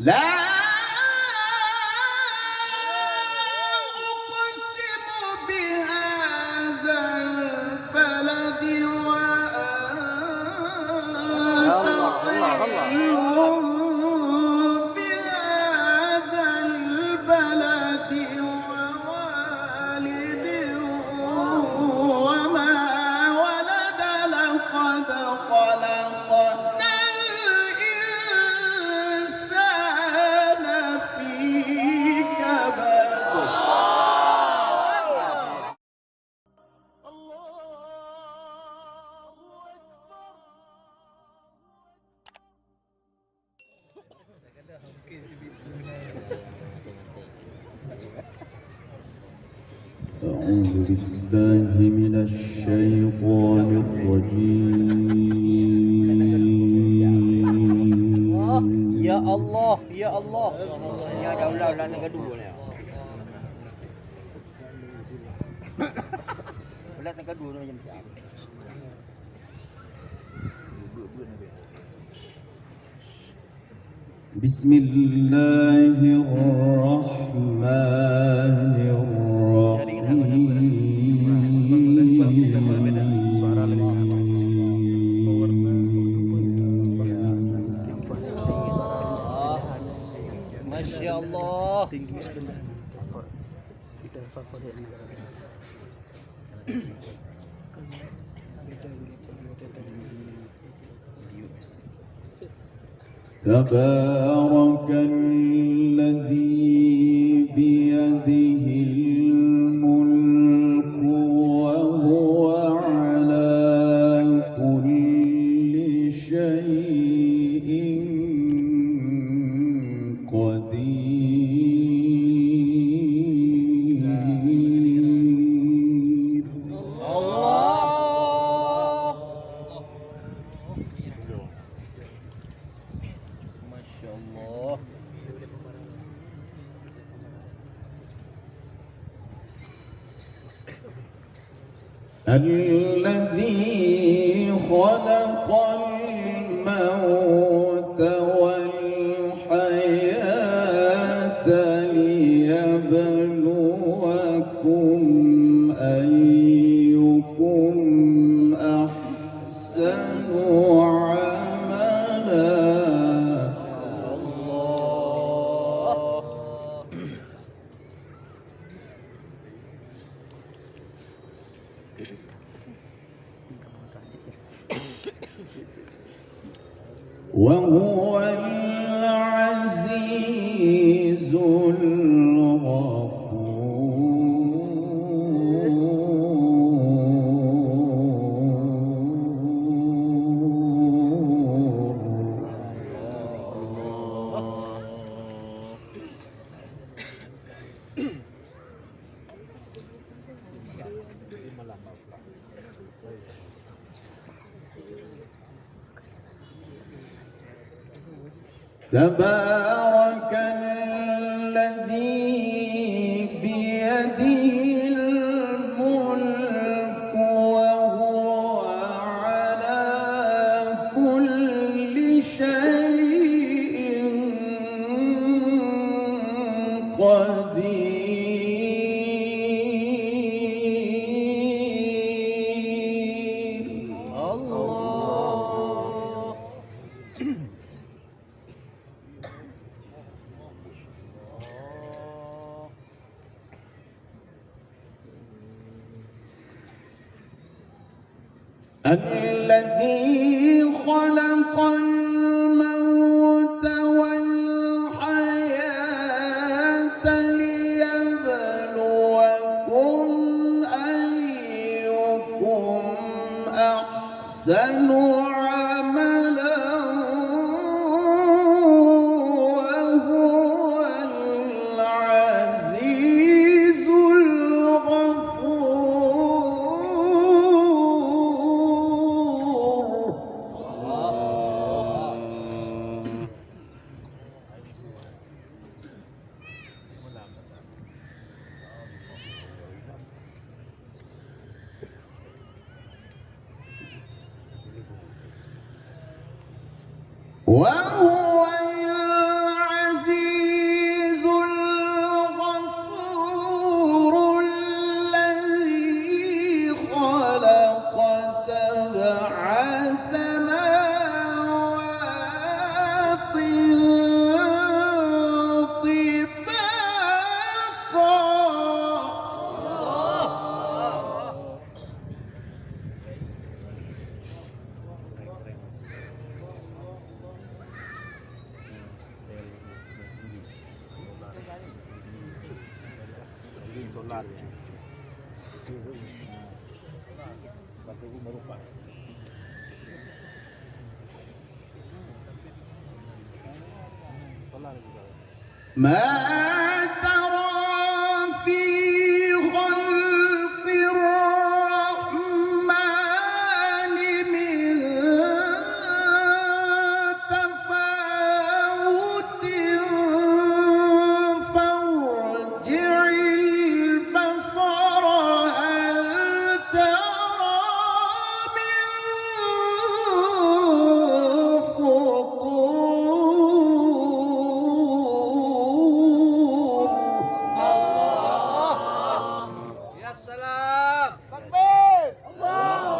لا أعوذ بالله من الشيطان الرجيم. Ya Allah, ya Allah. Ya daulah lah tengah dua ni. Belah tengah dua ni macam. بسم الله الرحمن Masya Allah. تبارك الذي بيده الملك وهو على كل شيء قدير. Allah. Masya Allah. الذي خلق الموت والحياة ليبلوكم أيكم أحسن عملا. وهو العزيز تبارك الذي بيده الملك وهو على كل شيء قدير. Allah. الذي خلق الموت والحياة ليبلوكم أيكم أحسن عملا وهو العزيز الغفور. Sabar ya. ما ترى في خلق الرحمن من تفاوت فارجع البصر هل ترى من فطور. Ya salam. Takbir. Allah.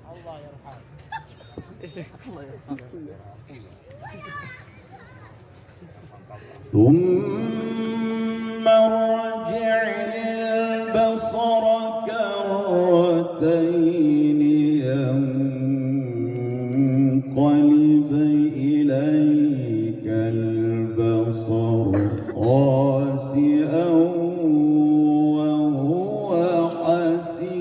Allah yarham. ثم ارجع البصر كرتين ينقلب إليك البصر خاسئا وهو حسير.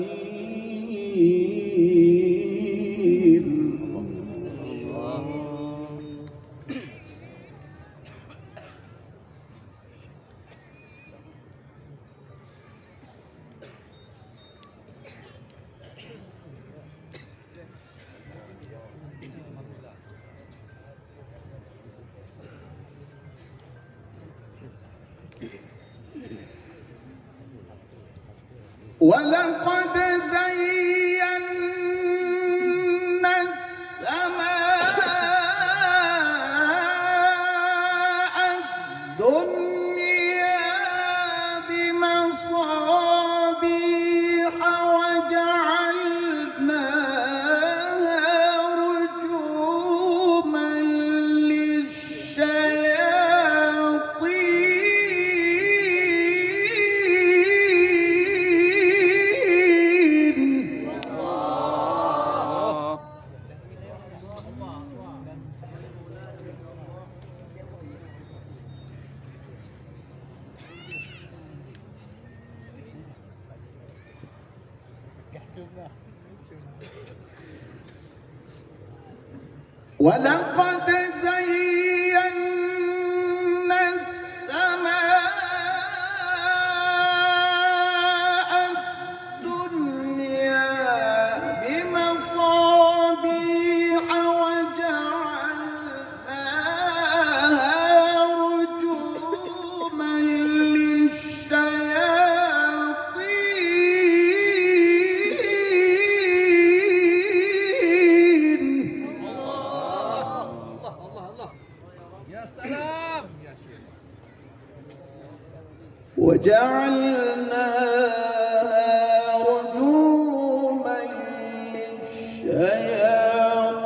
ولقد زينا السماء الدنيا بمصابيح وجعلناها رجوما للشياطين. ولقد زينا السماء الدنيا بمصابيح وجعلناها رجوما للشياطين. Allah Allah. Ya salam. Ya Syekh. وجعلناها رجوما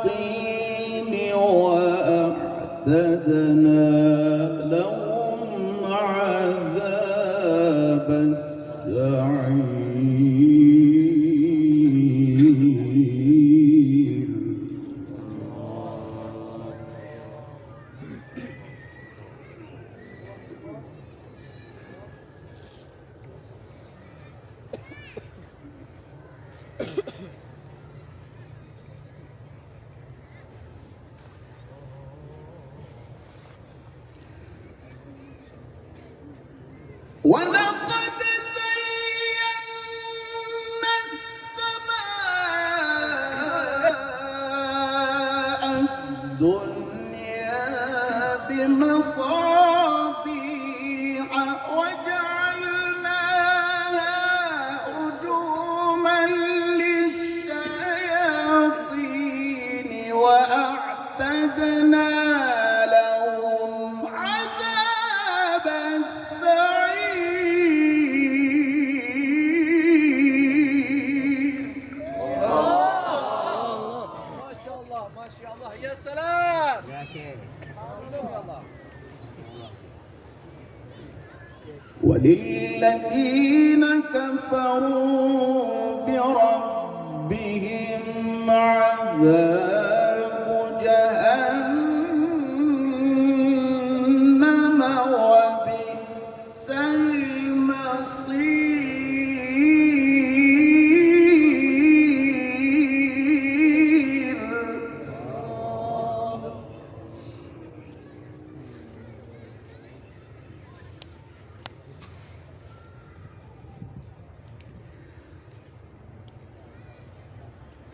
للشياطين وأعتدنا لهم عذاب السعير. ولقد زينا السماء الدنيا بمصابيح وجعلناها رجوما للشياطين وأعتدنا لهم عذاب السعير. Masya Allah. Ya salam. Ya Syekh. Allah. وللذين كفروا بربهم عذاب جهنم وبئس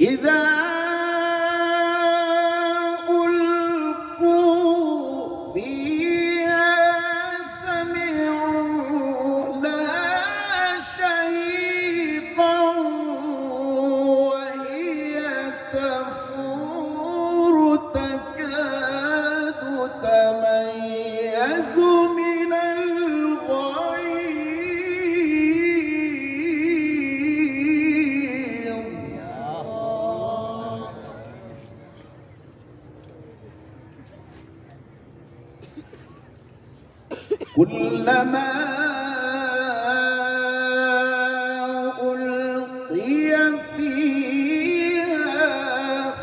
إذا ألقوا فيها سمعوا لها شهيقا وهي تفور تكاد تميز من الغيظ كلما ألقي فيها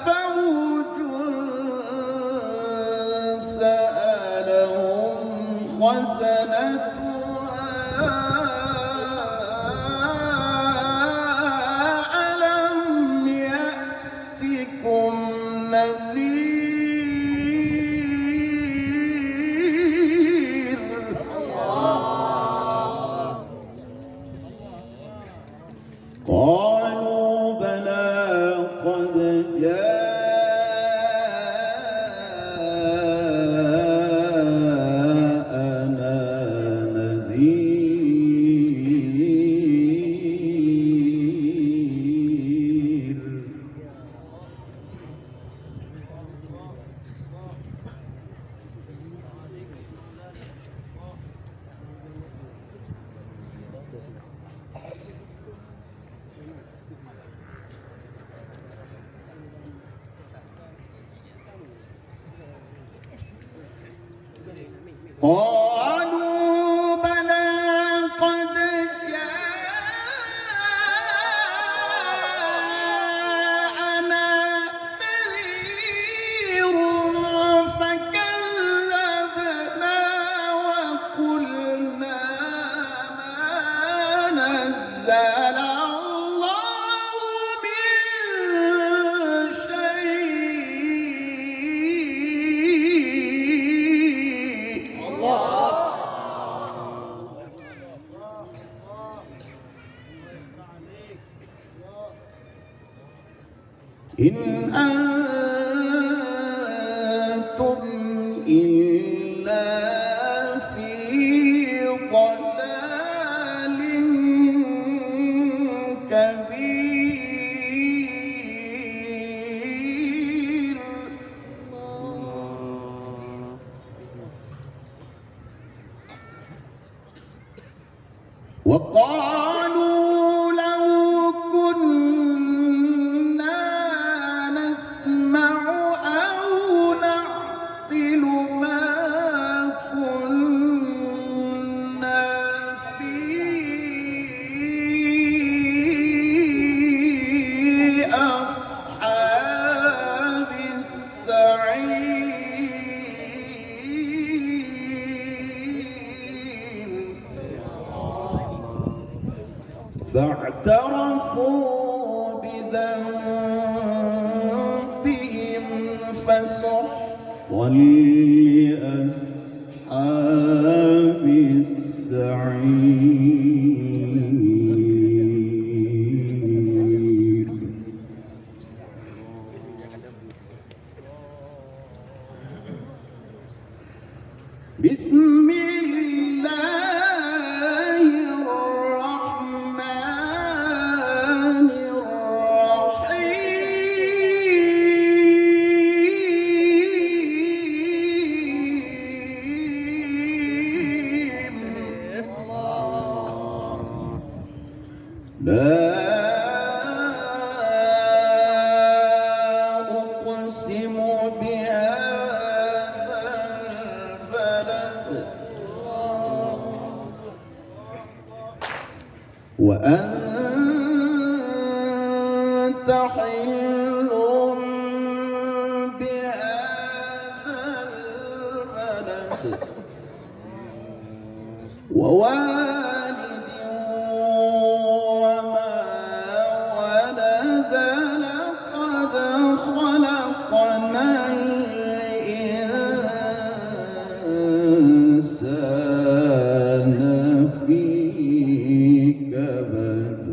فوج سألهم خزنتها ألم يأتكم نذير قالوا بلى قد جاءنا نذير قالوا بلى قد جاءنا نذير فكذبنا وقلنا ما نزل الله من شيء إن أنتم إلا في ضلال كبير وقالوا لو كنا نسمع أو نعقل ما كنا في أصحاب السعير فاعترفوا بذنبهم فسحقا لأصحاب السعير بسم الله الرحمن الرحيم لا أقسم بهذا البلد وأنت حل بهذا البلد ووالد وما ولد لقد خلقنا الإنسان في كبد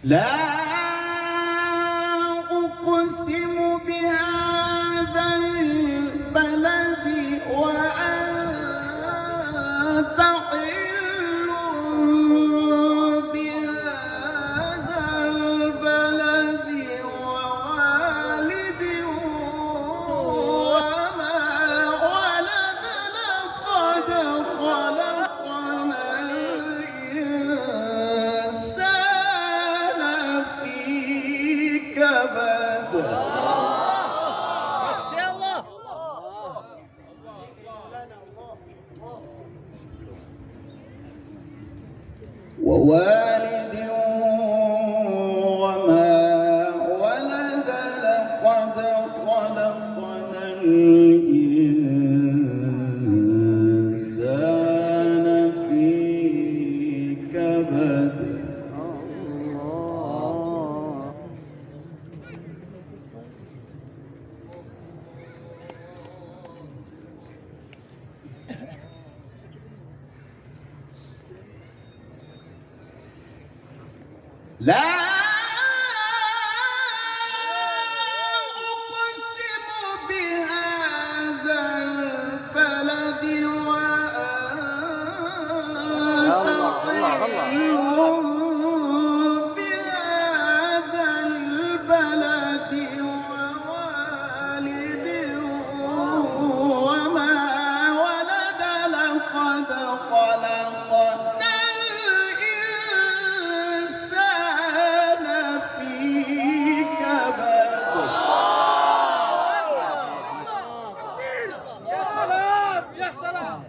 لا أقسم بهذا البلد وأنت حل بهذا البلد ووالد وما ولد لقد خلقنا الإنسان في كبد ووالد وما ولد لقد خلقنا الإنسان في كبد لا أقسم بهذا البلد وأنت حل بهذا البلد ووالد وما ولد لقد خلقنا الإنسان في كبد يا سلام يا سلام.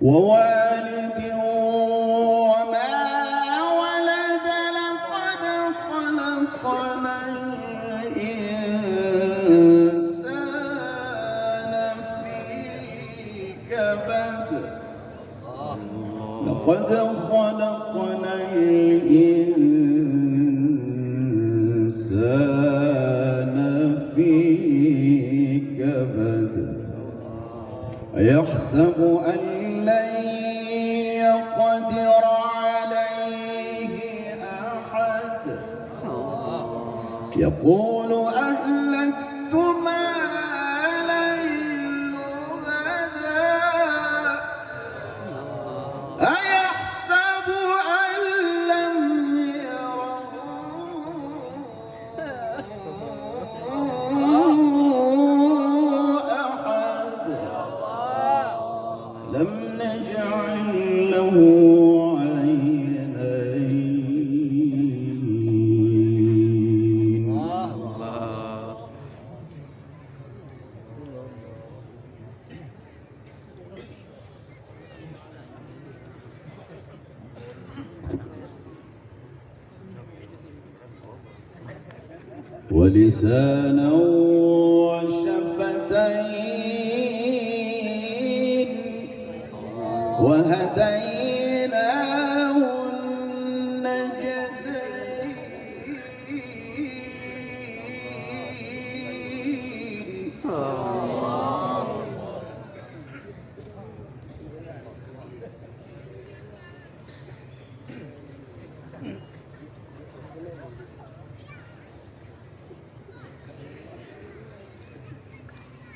ووالد وما ولد لقد خلقنا الإنسان في كبد لقد خلقنا الإنسان في كبد أيحسب أن لن يقدر عليه أحد يقول أهلكت مالا لبدا أيحسب أن لم يره أحد لم نجعل له عينين ولسانا وشفتين وهديناه النجدين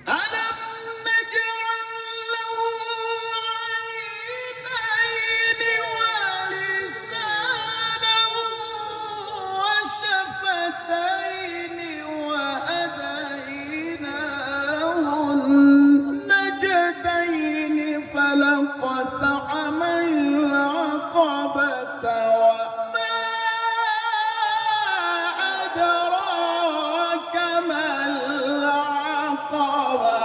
ألم نجعل له عينين ولسانا وشفتين وهديناه النجدين فلاقتحم العقبة وما أدراك ما العقبة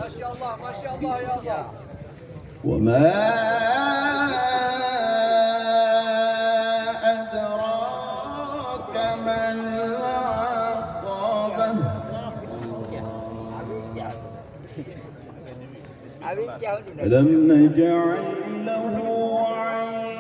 ما شاء الله ما شاء الله يا الله. وما أدراك ما العقبة ألم نجعل له عينين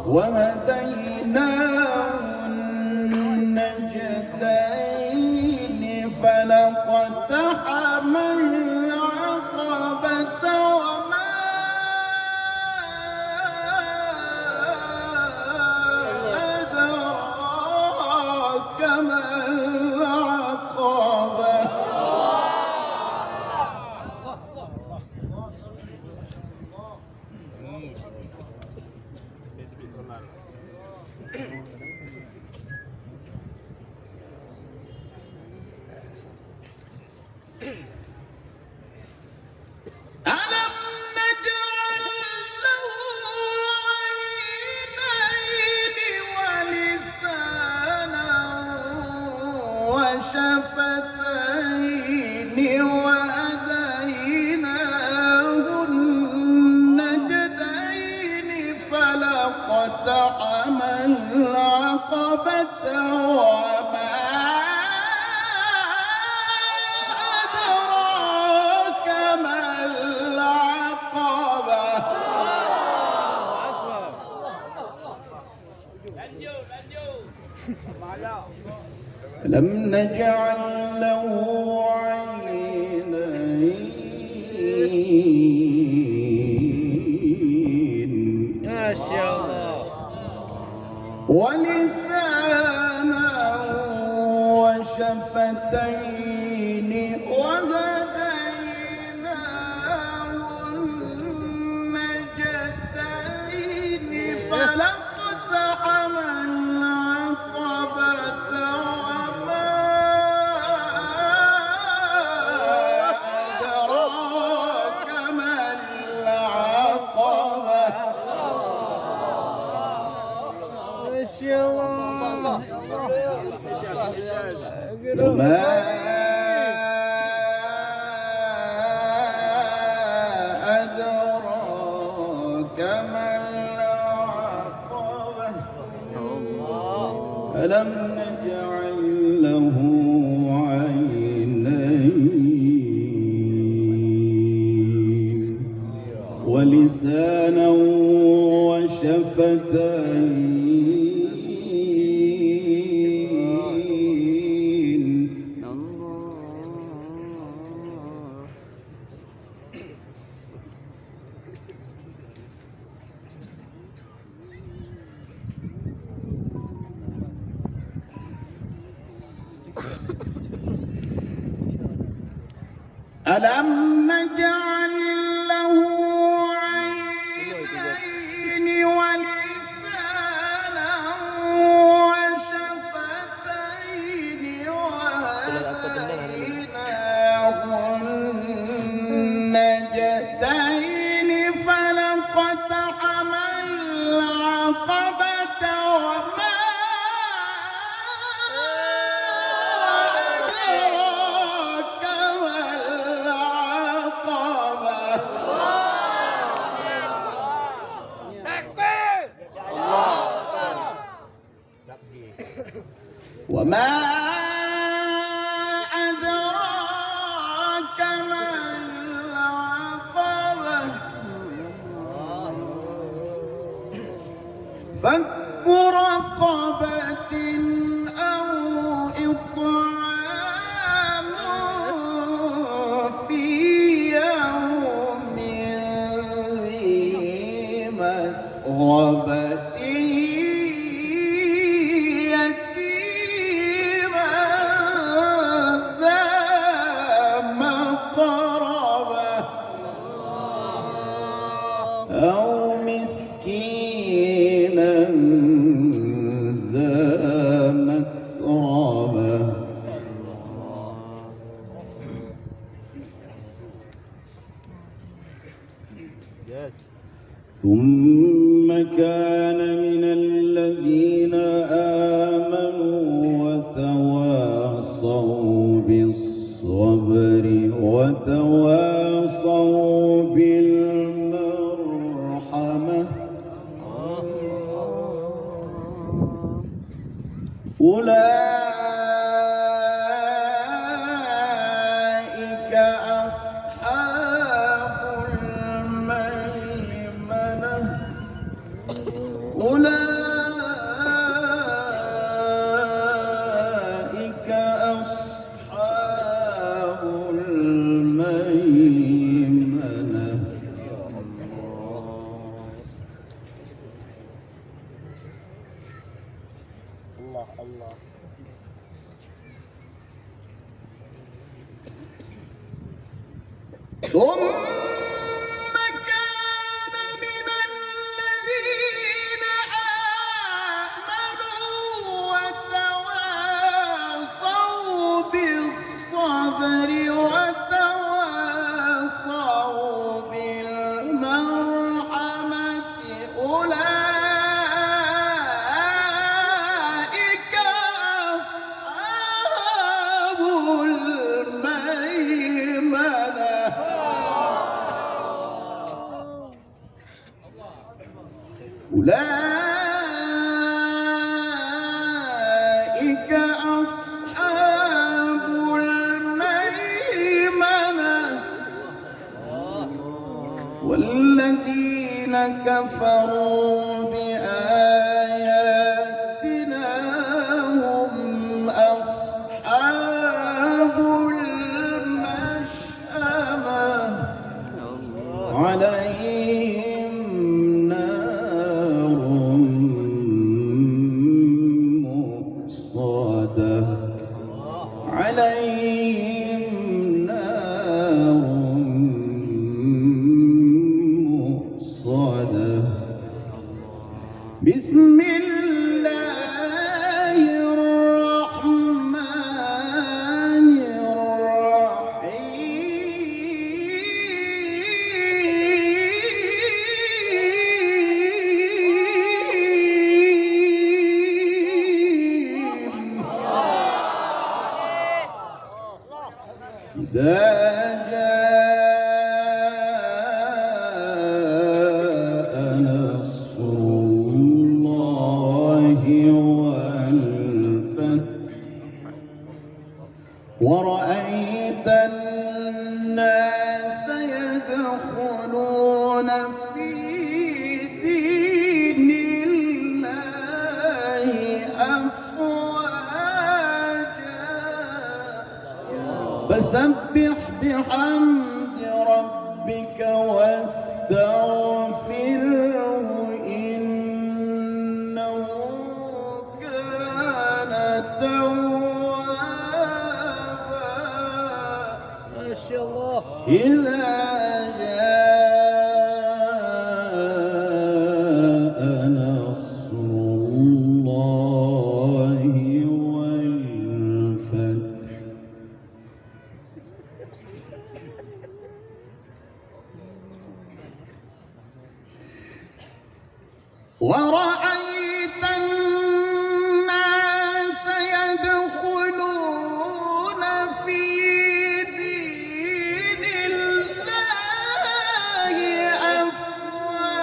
وهديناه النجدين فلاقتحم العقبة وما أدراك ما العقبة ألم نجعل له عينين ولسانا وشفتين وهديناه النجدين فلاقتحم العقبة وما أدراك ما العقبة لم نجعل له عينين ما شاء الله ولسانا وشفتين وهديناه النجدين فلاقتحم العقبة وما أدراك ما العقبة ما شاء الله وما أدراك ما العقبة ألم نجعل له عينين ولسانا وشفتين ألم نجعل له عينين ولسانا وشفتين وهديناه النجدين فلاقتحم العقبة وما أدراك ما العقبة وما أدراك ما العقبة فك رقبة أو إطعام في يوم ذي مسغبة يتيما ذا مقربة أو مسكينا ذا متربة ثم كان من الذين آمنوا وتواصوا بالصبر وتواصوا بالمرحمة أولئك أصحاب الميمنة الله الله. ثم كان من الذين آمنوا وتواصوا بالصبر وتواصوا بالمرحمة أولئك أصحاب الميمنة. أولئك أصحاب الميمنة. والذين كفروا بآياتنا هم أصحاب المشأمة عليهم نار مؤصدة. عليهم نار مؤصدة. بسم الله الرحمن الرحيم. إذا جاء نصر الله والفتح ورأيت الناس يدخلون في دين الله أفواجا فسبح بحمد ربك واستغفره إنه كان توابا. ما شاء الله. إذا جاء نصر الله والفتح ورأيت الناس يدخلون في دين الله أفواجا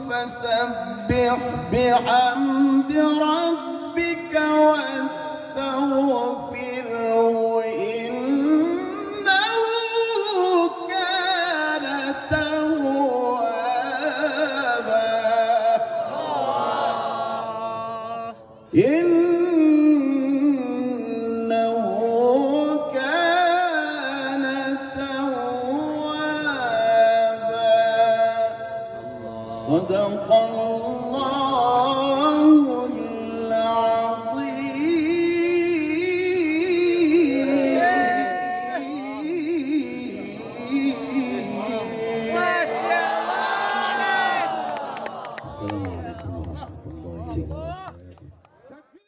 فسبح بحمد ربك واستغفره إنه كان توابا. إنه كان توابا. صدق الله